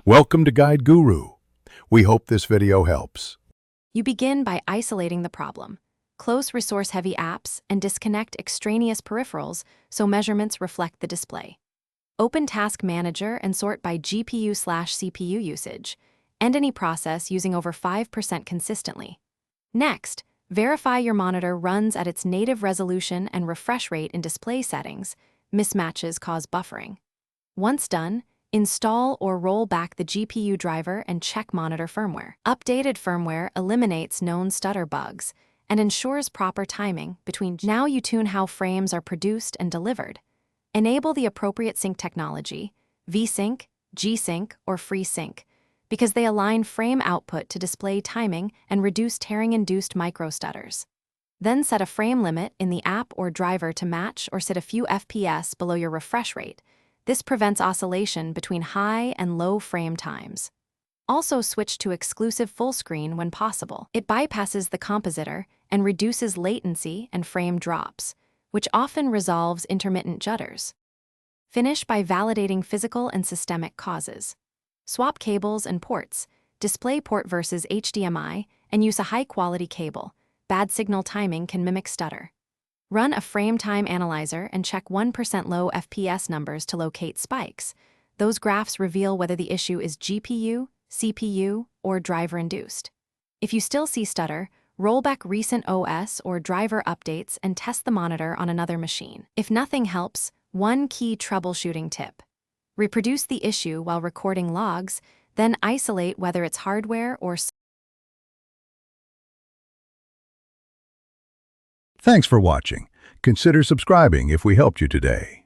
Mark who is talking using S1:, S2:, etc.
S1: Welcome to Guide Guru. We hope this video helps.
S2: You begin by isolating the problem. Close resource-heavy apps and disconnect extraneous peripherals so measurements reflect the display. Open Task Manager and sort by GPU/CPU usage. End any process using over 5% consistently. Next, verify your monitor runs at its native resolution and refresh rate in display settings. Mismatches cause buffering. Once done, install or roll back the GPU driver and check monitor firmware. Updated firmware eliminates known stutter bugs and ensures proper timing between. Now you tune how frames are produced and delivered. Enable the appropriate sync technology, V-Sync, G-Sync, or FreeSync, because they align frame output to display timing and reduce tearing-induced microstutters. Then set a frame limit in the app or driver to match or sit a few FPS below your refresh rate. This prevents oscillation between high and low frame times. Also switch to exclusive full screen when possible. It bypasses the compositor and reduces latency and frame drops, which often resolves intermittent jutters. Finish by validating physical and systemic causes. Swap cables and ports, display port versus HDMI, and use a high-quality cable. Bad signal timing can mimic stutter. Run a frame time analyzer and check 1% low FPS numbers to locate spikes. Those graphs reveal whether the issue is GPU, CPU, or driver-induced. If you still see stutter, roll back recent OS or driver updates and test the monitor on another machine. If nothing helps, one key troubleshooting tip. Reproduce the issue while recording logs, then isolate whether it's hardware or.
S1: Thanks for watching. Consider subscribing if we helped you today.